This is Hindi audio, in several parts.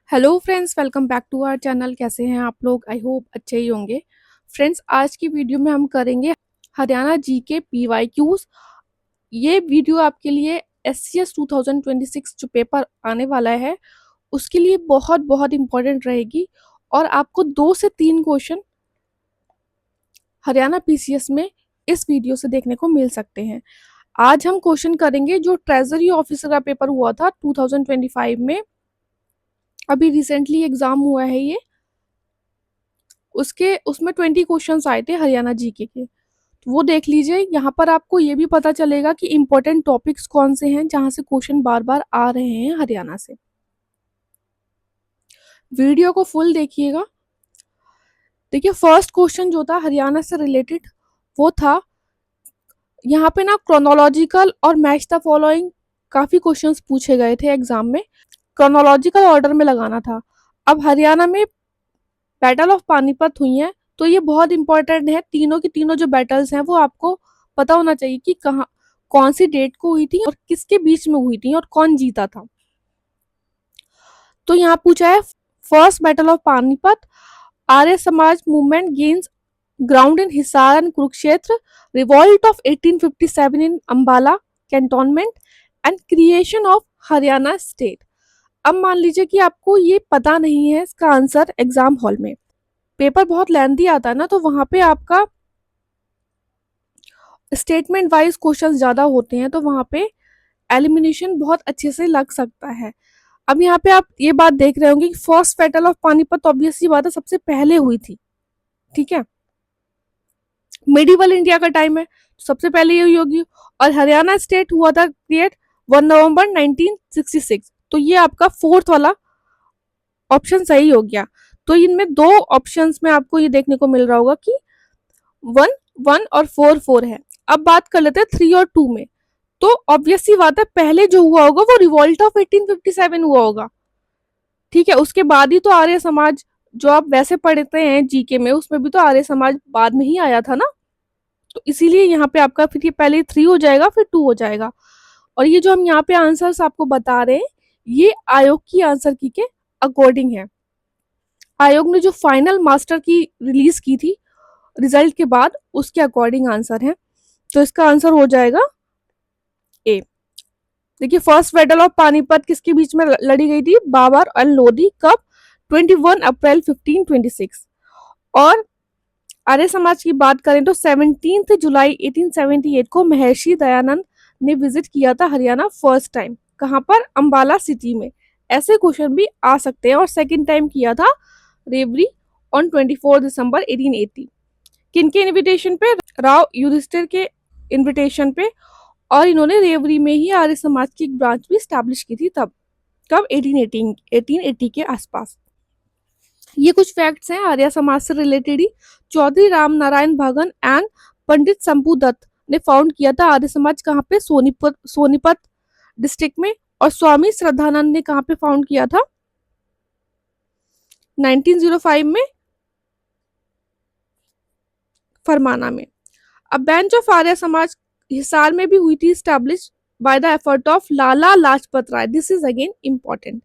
Hello friends, welcome back to our channel. कैसे हैं आप लोग? आई होप अच्छे ही होंगे। फ्रेंड्स, आज की वीडियो में हम करेंगे हरियाणा जी के पीवाईक्यूज। ये वीडियो आपके लिए एससीएस 2026 जो पेपर आने वाला है उसके लिए बहुत बहुत इम्पोर्टेंट रहेगी और आपको 2 से 3 क्वेश्चन हरियाणा पीसीएस में इस वीडियो से देखने को मिल सकते हैं। आज हम क्वेश्चन करेंगे जो ट्रेजरी ऑफिसर का पेपर हुआ था 2025 में। अभी रिसेंटली एग्जाम हुआ है ये। उसमें 20 क्वेश्चंस आए थे हरियाणा जीके के, तो वो देख लीजिए। यहाँ पर आपको ये भी पता चलेगा कि इम्पोर्टेंट टॉपिक्स कौन से हैं जहाँ से क्वेश्चन बार बार आ रहे हैं हरियाणा से। वीडियो को फुल देखिएगा। देखिए, फर्स्ट क्वेश्चन जो था हरियाणा से रिलेटेड वो था, यहाँ पे ना क्रोनोलॉजिकल और मैच द फॉलोइंग काफी क्वेश्चंस पूछे गए थे एग्जाम में। क्रोनोलॉजिकल ऑर्डर में लगाना था। अब हरियाणा में बैटल ऑफ पानीपत हुई है, तो ये बहुत इंपॉर्टेंट है। तीनों की तीनों जो बैटल्स हैं वो आपको पता होना चाहिए कि कहाँ कौन सी डेट को हुई थी और किसके बीच में हुई थी और कौन जीता था। तो यहाँ पूछा है, first battle of Panipat, Arya Samaj movement gains ground in Hisar and Kurukshetra, revolt of 1857 in Ambala cantonment and creation of Haryana state. अब मान लीजिए कि आपको ये पता नहीं है इसका आंसर एग्जाम हॉल में, पेपर बहुत लेंथी आता है ना, तो वहां पे आपका स्टेटमेंट वाइज क्वेश्चंस ज्यादा होते हैं, तो वहां पे एलिमिनेशन बहुत अच्छे से लग सकता है। अब यहाँ पे आप ये बात देख रहे होंगे कि first battle of Panipat obviously बात है सबसे पहले हुई थी, ठीक है। मिडिवल इंडिया का टाइम है, तो सबसे पहले यही होगी। और हरियाणा स्टेट हुआ था क्रिएट 1 नवंबर 1966, तो ये आपका फोर्थ वाला ऑप्शन सही हो गया। तो इनमें दो ऑप्शंस में आपको ये देखने को मिल रहा होगा कि 1 1 और 4 4 है। अब बात कर लेते हैं 3 और 2 में। तो ऑब्वियसली बात है पहले जो हुआ होगा वो रिवॉल्ट ऑफ 1857 हुआ होगा, ठीक है। उसके बाद ही तो आर्य समाज, जो आप वैसे पढ़ते हैं जीके में, उसमें भी तो आर्य समाज बाद में ही आया था ना। तो इसीलिए यहाँ पे आपका फिर ये पहले 3 हो जाएगा फिर 2 हो जाएगा। और ये जो हम यहाँ पे आंसर्स आपको बता रहे हैं ये आयोग की आंसर की के अकॉर्डिंग है। आयोग ने जो फाइनल मास्टर की रिलीज की थी रिजल्ट के बाद, उसके अकॉर्डिंग आंसर है। तो इसका आंसर हो जाएगा ए। देखिए, फर्स्ट बैटल ऑफ पानीपत किसके बीच में लड़ी गई थी? बाबर एंड लोधी। कब? 21 अप्रैल 1526। और आर्य समाज की बात करें तो 17 जुलाई 1878 को महर्षि दयानंद ने विजिट किया था हरियाणा फर्स्ट टाइम। कहाँ पर? अंबाला सिटी में। ऐसे क्वेश्चन भी आ सकते हैं। और सेकंड टाइम किया था रेवरी ऑन 24 दिसंबर 1880। किनके इनविटेशन पे? राव युधिष्ठिर के इनविटेशन पे। और इन्होंने रेवरी में ही आर्य समाज की एक ब्रांच भी स्टैब्लिश की थी तब। कब? 1880 के आसपास। ये कुछ फैक्ट्स हैं आर्य समाज से रिलेटेड ही। चौधरी राम नारायण भगन एंड पंडित शंभू दत्त ने फाउंड किया था आर्य समाज। कहाँ पे? सोनीपत डिस्ट्रिक्ट में। और स्वामी श्रद्धानंद ने कहाँ पे फाउंड किया था? 1905 में फरमाना में। अब बेंच ऑफ आर्य समाज हिसार में भी हुई थी established by the effort of Lala Lajpat Rai. This is again important.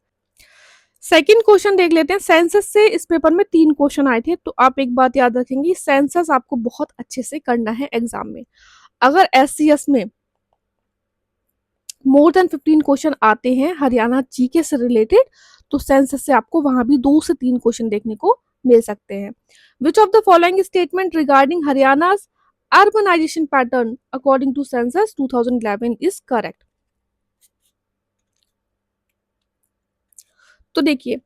Second question देख लेते हैं। सेंसस से इस पेपर में 3 क्वेश्चन आए थे, तो आप एक बात याद रखेंगे, सेंसस आपको बहुत अच्छे से करना है एग्जाम में। अगर एससीएस में मोर देन 15 क्वेश्चन आते हैं हरियाणा जीके से रिलेटेड, तो सेंसस से आपको वहां भी 2 से 3 क्वेश्चन देखने को मिल सकते हैं। Which of the following statement regarding Haryana urbanisation pattern according to census 2011 is correct? तो देखिए,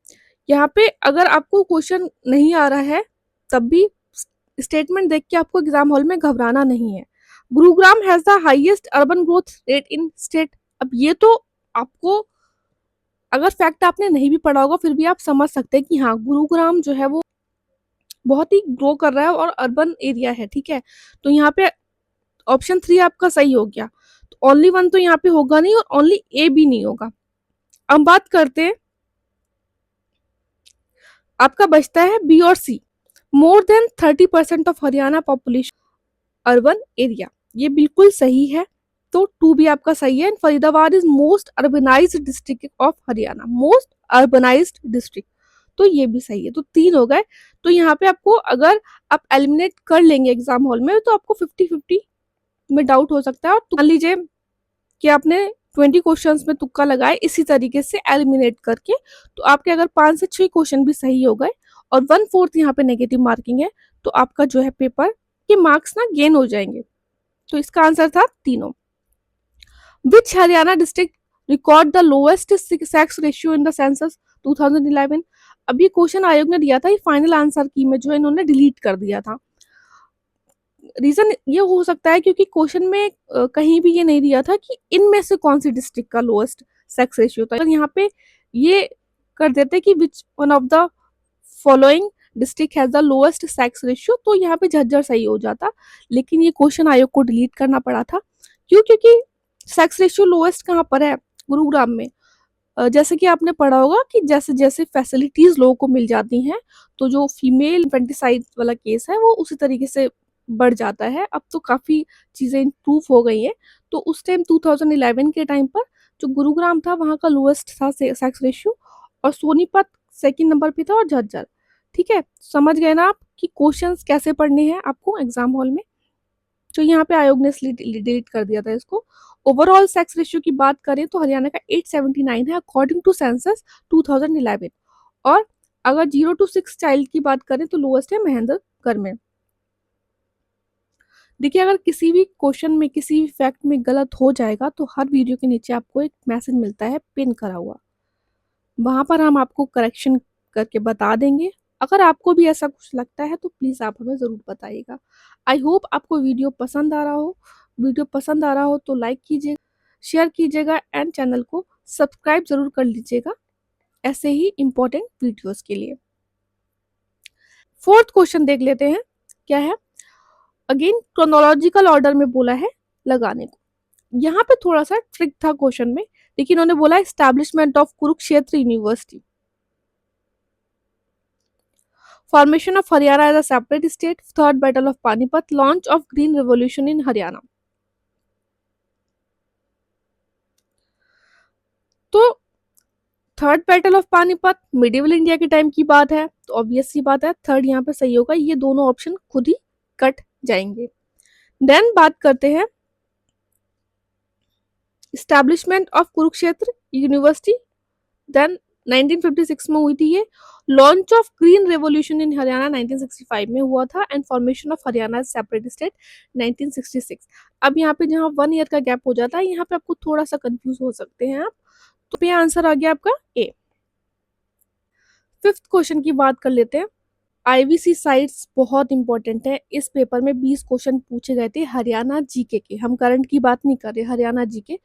यहाँ पे अगर आपको क्वेश्चन नहीं आ रहा है तब भी स्टेटमेंट देख के आपको एग्जाम हॉल में घबराना नहीं है। Gurugram has the highest urban growth rate in state. अब ये तो आपको, अगर फैक्ट आपने नहीं भी पढ़ा होगा फिर भी आप समझ सकते हैं कि हाँ, गुरुग्राम जो है वो बहुत ही ग्रो कर रहा है और अर्बन एरिया है, ठीक है। तो यहाँ पे ऑप्शन 3 आपका सही हो गया। तो ओनली 1 तो यहाँ पे होगा नहीं और ओनली ए भी नहीं होगा। अब बात करते हैं, आपका बचता है बी और C. More than 30% of Haryana population urban area, ये बिल्कुल सही है। तो 2 भी आपका सही है। And Faridabad is most urbanised district of Haryana, most urbanised district, तो ये भी सही है। तो 3 हो गए। तो यहाँ पे आपको अगर आप एलिमिनेट कर लेंगे एग्जाम हॉल में तो आपको 50-50 में डाउट हो सकता है। और मान लीजिए कि आपने 20 क्वेश्चंस में तुक्का लगाए इसी तरीके से एलिमिनेट करके, तो आपके अगर 5 से 6 क्वेश्चन भी सही हो गए और 1/4 यहाँ पे नेगेटिव मार्किंग है, तो आपका जो है पेपर के मार्क्स ना गेन हो जाएंगे। तो इसका आंसर था तीनों। Which Haryana district record the lowest sex ratio in the census 2011? अब ये क्वेश्चन आयोग ने दिया था, ये फाइनल आंसर की में जो है इन्होंने डिलीट कर दिया था। रीजन ये हो सकता है क्योंकि क्वेश्चन में कहीं भी ये नहीं दिया था कि इनमें से कौन सी डिस्ट्रिक्ट का लोएस्ट सेक्स रेशियो था। यहाँ पे ये कर देते कि which one of the following district has the lowest sex ratio, तो यहाँ पे झज्जर सही हो जाता। लेकिन ये क्वेश्चन आयोग को डिलीट करना पड़ा था। क्यों? क्योंकि सेक्स रेशियो लोएस्ट कहाँ पर है? गुरुग्राम में। जैसे कि आपने पढ़ा होगा कि जैसे जैसे फैसिलिटीज लोगों को मिल जाती हैं, तो जो फीमेल इन्फेंटिसाइड वाला केस है वो उसी तरीके से बढ़ जाता है। अब तो काफ़ी चीज़ें इम्प्रूव हो गई हैं। तो उस टाइम 2011 के टाइम पर जो गुरुग्राम था वहाँ का लोएस्ट था सेक्स रेशियो, और सोनीपत सेकंड नंबर पे था, और झज्जर। ठीक है, समझ गए ना आप कि क्वेश्चंस कैसे पढ़ने हैं आपको एग्जाम हॉल में। तो यहाँ पे आयोग ने डिलीट कर दिया था इसको। ओवरऑल सेक्स रेशियो की बात करें तो हरियाणा का 879 है अकॉर्डिंग टू सेंसस 2011। और अगर 0 to 6 चाइल्ड की बात करें तो लोएस्ट है महेंद्रगढ़ में। देखिए, अगर किसी भी क्वेश्चन में किसी भी फैक्ट में गलत हो जाएगा तो हर वीडियो के नीचे आपको एक मैसेज मिलता है पिन करा हुआ, वहां पर हम आपको करेक्शन करके बता देंगे। अगर आपको भी ऐसा कुछ लगता है तो प्लीज़ आप हमें ज़रूर बताइएगा। आई होप आपको वीडियो पसंद आ रहा हो। वीडियो पसंद आ रहा हो तो लाइक कीजिएगा, शेयर कीजिएगा एंड चैनल को सब्सक्राइब ज़रूर कर लीजिएगा ऐसे ही इम्पोर्टेंट वीडियोस के लिए। फोर्थ क्वेश्चन देख लेते हैं क्या है। अगेन क्रोनोलॉजिकल ऑर्डर में बोला है लगाने को। यहाँ पे थोड़ा सा ट्रिक था क्वेश्चन में। देखिए, इन्होंने बोला establishment of Kurukshetra university, formation of Haryana as a separate state, third battle of Panipat, launch of green revolution in Haryana. तो third battle of Panipat medieval India के टाइम की बात है, तो ऑब्वियस सी बात है थर्ड यहाँ पे सही होगा। ये दोनों ऑप्शन खुद ही कट जाएंगे। देन बात करते हैं establishment of Kurukshetra university, then 1956 में हुई थी ये। Launch of green revolution in Haryana 1965 में हुआ था, and formation of Haryana separate state 1966। अब यहाँ पे जहाँ 1 ईयर का गैप हो जाता है, यहाँ पे आपको थोड़ा सा कंफ्यूज हो सकते हैं आप। तो ये आंसर आ गया आपका ए। फिफ्थ क्वेश्चन की बात कर लेते हैं। आईवीसी साइट्स बहुत इंपॉर्टेंट है। इस पेपर में 20 क्वेश्चन पूछे गए थे हरियाणा जीके के, हम करंट की बात नहीं कर रहे, हरियाणा जीके।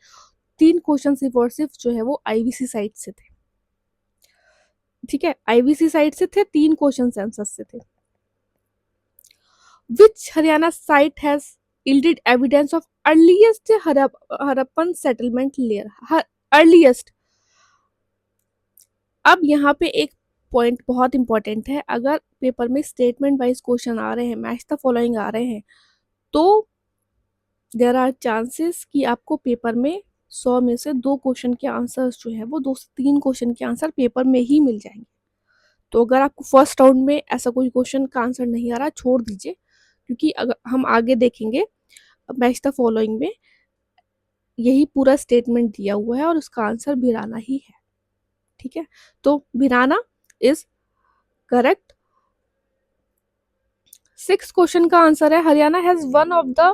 3 क्वेश्चन सिर्फ और सिर्फ जो है वो आईवीसी साइट से थे। ठीक है, आईवीसी साइट से थे, 3 क्वेश्चन सेंसस से थे। Which Haryana site has yielded evidence of earliest Harappan settlement layer, earliest. अब यहाँ पे एक पॉइंट बहुत इंपॉर्टेंट है। अगर पेपर में स्टेटमेंट वाइज क्वेश्चन आ रहे हैं, मैच द फॉलोइंग आ रहे हैं, तो देर आर चांसेस कि आपको पेपर में 100 में से 2 क्वेश्चन के आंसर्स जो है वो 2 से 3 क्वेश्चन के आंसर पेपर में ही मिल जाएंगे। तो अगर आपको फर्स्ट राउंड में ऐसा कोई क्वेश्चन का आंसर नहीं आ रहा, छोड़ दीजिए, क्योंकि अगर हम आगे देखेंगे मैच द फॉलोइंग में यही पूरा स्टेटमेंट दिया हुआ है और उसका आंसर भिराना ही है। ठीक है, तो भिराना इज करेक्ट। 6 क्वेश्चन का आंसर है Haryana has one of the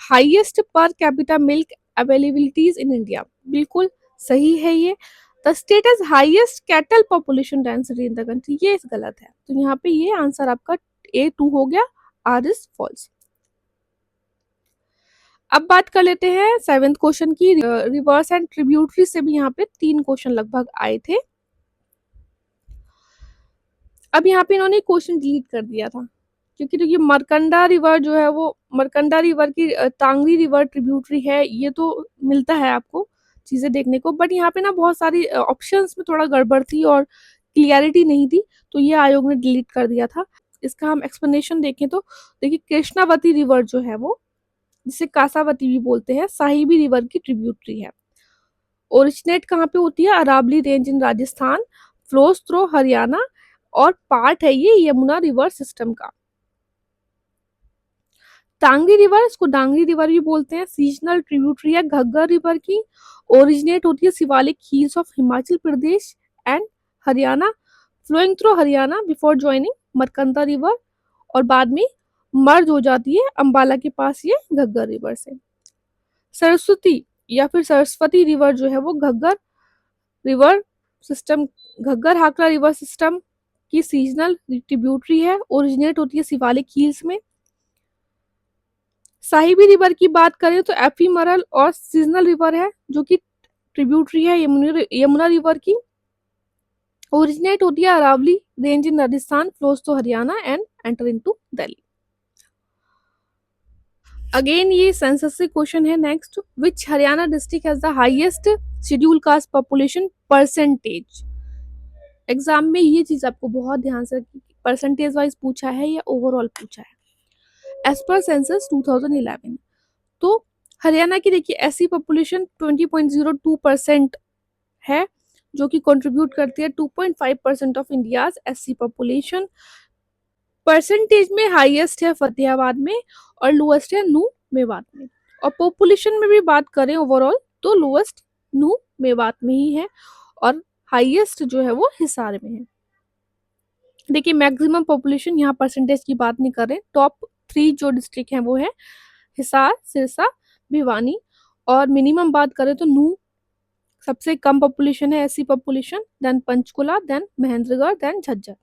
highest per capita milk availabilities in India. बिल्कुल सही है ये। The state has highest cattle population density in the country, ये गलत है। तो यहाँ पे ये आंसर आपका A2 हो गया, आर इज फॉल्स। अब बात कर लेते हैं 7th क्वेश्चन की। रिवर्स एंड ट्रिब्यूटरी से भी यहाँ पे 3 क्वेश्चन लगभग आए थे। अब यहाँ पे इन्होंने क्वेश्चन डिलीट कर दिया था, क्योंकि तो ये मरकंडा रिवर जो है वो मरकंडा रिवर की तांगरी रिवर ट्रिब्यूटरी है, ये तो मिलता है आपको चीज़ें देखने को। बट यहाँ पे ना बहुत सारी ऑप्शंस में थोड़ा गड़बड़ थी और क्लियरिटी नहीं थी, तो ये आयोग ने डिलीट कर दिया था। इसका हम एक्सप्लेनेशन देखें तो देखिए, कृष्णावती रिवर जो है वो जिसे कासावती भी बोलते हैं, साहिबी रिवर की ट्रिब्यूटरी है। ओरिजिनेट कहाँ पे होती है? Aravalli range in Rajasthan, flows through Haryana और पार्ट है ये यमुना रिवर सिस्टम का। टांगरी रिवर, इसको डांगरी रिवर भी बोलते हैं, सीजनल ट्रिब्यूटरी है घग्गर रिवर की। ओरिजिनेट होती है Shivalik hills of Himachal Pradesh and Haryana, flowing through Haryana before joining Markanda river, और बाद में मर्ज हो जाती है अंबाला के पास ये घग्गर रिवर से। सरस्वती या फिर सरस्वती रिवर जो है वो Ghaggar river system, Ghaggar हाकरा river system की सीजनल ट्रिब्यूटरी है। ओरिजिनेट होती है शिवालिक हिल्स में। साहिबी रिवर की बात करें तो एफीमरल और सीजनल रिवर है जो कि ट्रिब्यूटरी है यमुना रिवर की। ओरिजिनेट होती है Aravalli range in Rajasthan, flows to Haryana and enter into Delhi. Again ये सेंसस से क्वेश्चन है next, which Haryana district has the highest schedule caste population percentage. Exam में ये चीज आपको बहुत ध्यान से परसेंटेज वाइज पूछा है या ओवरऑल पूछा है। एज पर सेंसस 2011, तो हरियाणा की देखिए ऐसी पॉपुलेशन 20.02% है जो कि कंट्रीब्यूट करती है 2.5% of India's SC population. Percentage में हाईएस्ट है फतेहाबाद में और लोएस्ट है नू मेवात में। और पॉपुलेशन में भी बात करें ओवरऑल तो लोएस्ट नू मेवात में ही है और हाईएस्ट जो है वो हिसार में है। देखिए मैक्सिमम पॉपुलेशन, यहाँ परसेंटेज की बात नहीं कर रहे, टॉप 3 जो डिस्ट्रिक्ट हैं वो है हिसार, सिरसा, भिवानी। और मिनिमम बात करें तो नू सबसे कम पॉपुलेशन है ऐसी population, then Panchkula, then Mahendragarh, then Jhajjar.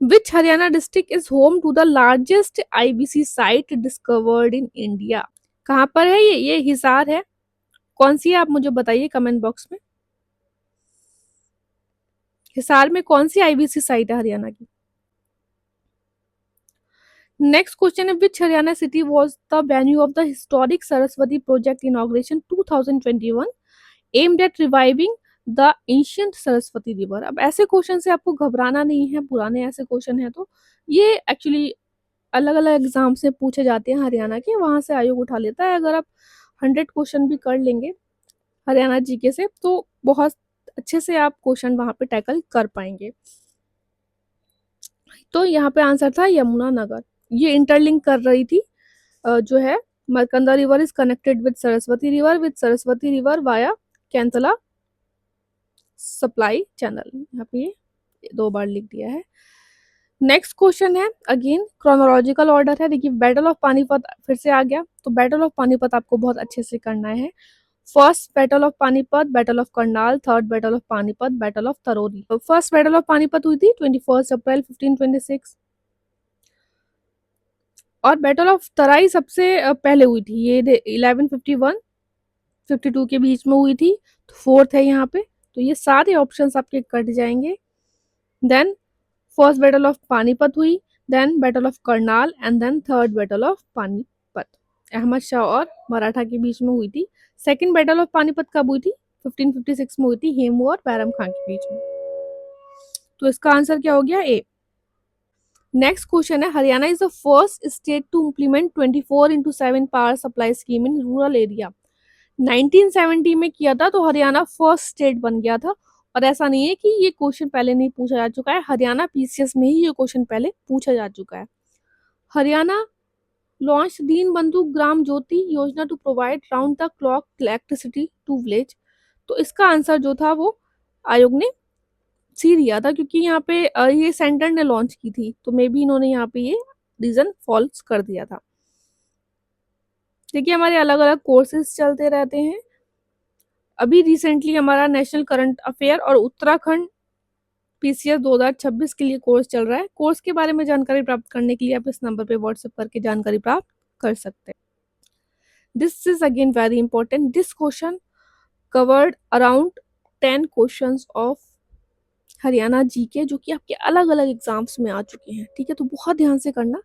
Which Haryana district is home to the largest IBC site discovered in India? कहाँ पर है ये हिसार है। कौन सी है आप मुझे बताइए कमेंट बॉक्स में। हिसार में कौन सी आईबीसी साइट है हरियाणा की? नेक्स्ट क्वेश्चन है, which Haryana city was the venue of the historic Saraswati project inauguration 2021 aimed at reviving the ancient Saraswati river. अब ऐसे क्वेश्चन से आपको घबराना नहीं है, पुराने ऐसे क्वेश्चन है तो ये एक्चुअली अलग अलग एग्जाम से पूछे जाते हैं हरियाणा के, वहां से आयोग उठा लेता है। अगर आप 100 क्वेश्चन भी कर लेंगे हरियाणा जीके से तो बहुत अच्छे से आप क्वेश्चन वहां पे टैकल कर पाएंगे। तो यहाँ पे आंसर था यमुनानगर। ये इंटरलिंक कर रही थी जो है Markanda river is connected with Saraswati river via Kaintla supply channel. यहाँ पे ये 2 बार लिख दिया है। नेक्स्ट क्वेश्चन है अगेन क्रोनोलॉजिकल ऑर्डर है। देखिए बैटल ऑफ पानीपत फिर से आ गया, तो बैटल ऑफ पानीपत आपको बहुत अच्छे से करना है। First battle of Panipat, battle of Karnal, third battle of Panipat, battle of Taraori. First battle of Panipat हुई थी 21 अप्रैल 1526 और बैटल ऑफ तराई सबसे पहले हुई थी, ये 1151-52 के बीच में हुई थी, तो फोर्थ है यहाँ पे। तो ये सारे ऑप्शंस आपके कट जाएंगे। Then first battle of Panipat हुई, then battle of Karnal and then third battle of Panipat Ahmad Shah और मराठा के बीच में हुई थी। सेकंड बैटल ऑफ पानीपत कब हुई थी? 1556 में हुई थी, हेमू और बैरम खान के बीच में। तो इसका आंसर क्या हो गया? ए। नेक्स्ट क्वेश्चन है, Haryana is the first state to implement 24/7 power supply scheme in rural area. 1970 में किया था, तो हरियाणा फर्स्ट स्टेट बन गया था। और ऐसा नहीं है कि ये क्वेश्चन पहले नहीं पूछा जा चुका है, हरियाणा पीसीएस में ही ये क्वेश्चन पहले पूछा जा चुका है। हरियाणा लॉन्च दीन बंधु Gram Jyoti Yojana to provide round the clock electricity to village. तो इसका आंसर जो था वो आयोग ने सी दिया था, क्योंकि यहाँ पे ये सेंटर ने लॉन्च की थी, तो मे बी इन्होंने यहाँ पे ये रीजन फॉल्स कर दिया था। देखिए हमारे अलग अलग कोर्सेज चलते रहते हैं। अभी रिसेंटली हमारा नेशनल करंट अफेयर और उत्तराखंड पीसीएस 2026 के लिए कोर्स चल रहा है। कोर्स के बारे में जानकारी प्राप्त करने के लिए आप इस नंबर पे व्हाट्सएप करके जानकारी प्राप्त कर सकते हैं। This is again very important, this question covered around 10 questions of Haryana GK जो कि आपके अलग अलग एग्जाम्स में आ चुके हैं। ठीक है, तो बहुत ध्यान से करना।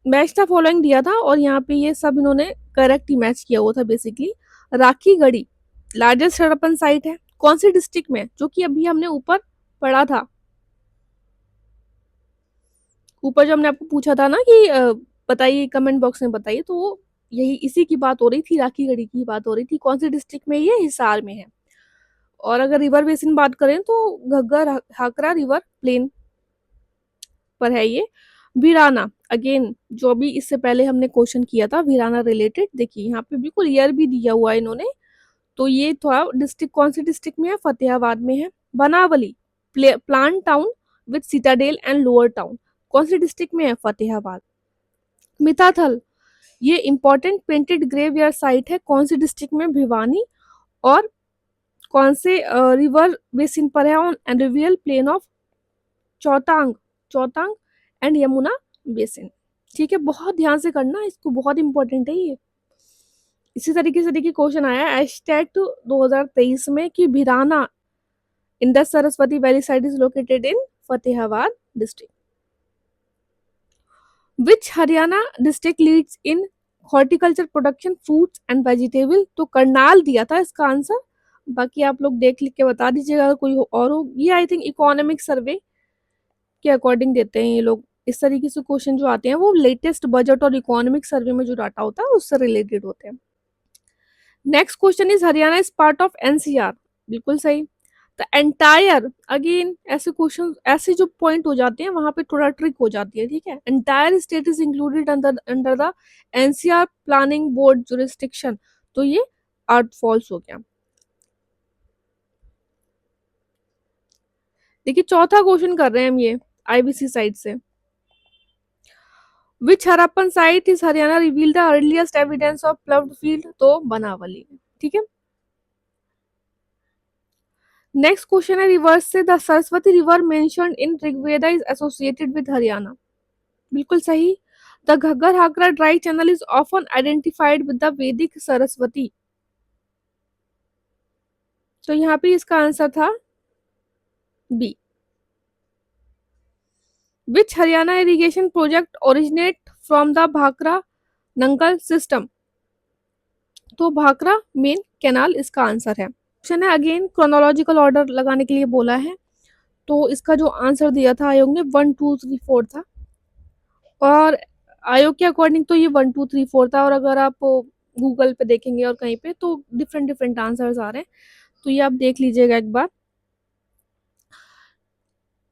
मैच था फॉलोइंग दिया था और यहाँ पे ये सब इन्होंने करेक्ट ही मैच किया हुआ था basically. Rakhi Garhi largest Harappan site है कौन सी डिस्ट्रिक्ट में, जो कि अभी हमने ऊपर पढ़ा था, ऊपर जो हमने आपको पूछा था ना कि बताइए कमेंट बॉक्स में बताइए, तो वो यही इसी की बात हो रही थी, राखी गढ़ी की बात हो रही थी। कौन से डिस्ट्रिक्ट में? ये हिसार में है। और अगर रिवर बेसिन बात करें तो घग्गर हाकरा रिवर प्लेन पर है ये। वीराना, अगेन जो अभी इससे पहले हमने क्वेश्चन किया था वीराना रिलेटेड, देखिए यहाँ पे बिल्कुल ईयर भी दिया हुआ है इन्होंने। तो ये थोड़ा डिस्ट्रिक्ट कौन सी डिस्ट्रिक्ट में है? फतेहाबाद में है। Banawali, planned town with citadel and lower town, कौन सी डिस्ट्रिक्ट में है? फतेहाबाद। मिताथल, ये इंपॉर्टेंट पेंटेड ग्रेवयार्ड साइट है, कौन सी डिस्ट्रिक्ट में? भिवानी। और कौन से रिवर बेसिन पर है? ऑन एंडोवियल plain of Chautang, Chautang and Yamuna basin. ठीक है, बहुत ध्यान से करना इसको, बहुत इंपॉर्टेंट है ये। इसी तरीके से देखिए क्वेश्चन आया एस्टेट 2023 में कि Bhirrana Indus Saraswati valley site is located in Fatehabad district. Which Haryana district leads in horticulture production fruits and vegetable? तो करनाल दिया था इसका आंसर। बाकी आप लोग देख लिख के बता दीजिएगा अगर कोई और हो। ये आई थिंक इकोनॉमिक सर्वे के अकॉर्डिंग देते हैं ये लोग। इस तरीके से क्वेश्चन जो आते हैं वो लेटेस्ट बजट और इकोनॉमिक सर्वे में जो डाटा होता है उससे रिलेटेड होते हैं। Next question is Haryana is part of NCR, बिल्कुल सही। द एंटायर, अगेन ऐसे क्वेश्चन ऐसे जो पॉइंट हो जाते हैं वहां पे थोड़ा ट्रिक हो जाती है, ठीक है। Entire state is included under the NCR planning board jurisdiction, तो ये आर्ट फॉल्स हो गया। देखिए चौथा क्वेश्चन कर रहे हैं हम ये आईबीसी साइड से। Which Harappan site is Haryana reveal the earliest evidence of ploughed field? तो बनावली, ठीक है। नेक्स्ट क्वेश्चन है रिवर्स से, the Saraswati river mentioned in Rigveda is associated with Haryana, बिल्कुल सही। The Ghaggar Hakra dry channel is often identified with the Vedic Saraswati, तो यहाँ पे इसका आंसर था B. Which Haryana irrigation project originate from the Bhakra Nangal system? तो भाखरा मेन कैनाल इसका आंसर है। क्वेश्चन है अगेन क्रोनोलॉजिकल ऑर्डर लगाने के लिए बोला है, तो इसका जो आंसर दिया था आयोग ने 1 2 3 4 था, और आयोग के अकॉर्डिंग तो ये 1 2 3 4 था। और अगर आप गूगल पे देखेंगे और कहीं पे तो डिफरेंट डिफरेंट आंसर्स आ रहे हैं, तो ये आप देख लीजिएगा एक बार।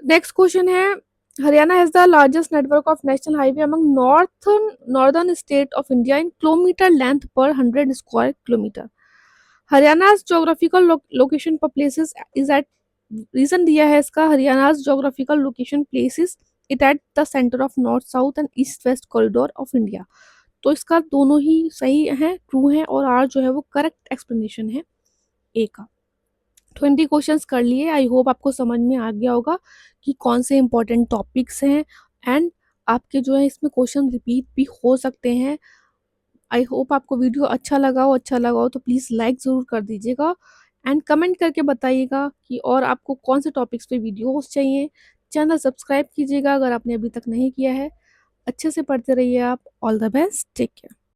नेक्स्ट क्वेश्चन है Haryana has the largest network of national highway among northern state of India in kilometre length per 100 square kilometre. Haryana's geographical location per places is at, region दिया है इसका, हरियाणा's geographical location places it at the center of north south and east west corridor of India, तो इसका दोनों ही सही है, ट्रू है, और आर जो है वो करेक्ट एक्सप्लेनेशन है ए का। 20 क्वेश्चंस कर लिए, आई होप आपको समझ में आ गया होगा कि कौन से इंपॉर्टेंट टॉपिक्स हैं, एंड आपके जो है इसमें क्वेश्चन रिपीट भी हो सकते हैं। आई होप आपको वीडियो अच्छा लगा हो तो प्लीज़ लाइक ज़रूर कर दीजिएगा, एंड कमेंट करके बताइएगा कि और आपको कौन से टॉपिक्स पे वीडियोस चाहिए। चैनल सब्सक्राइब कीजिएगा अगर आपने अभी तक नहीं किया है। अच्छे से पढ़ते रहिए आप। All the best, take care.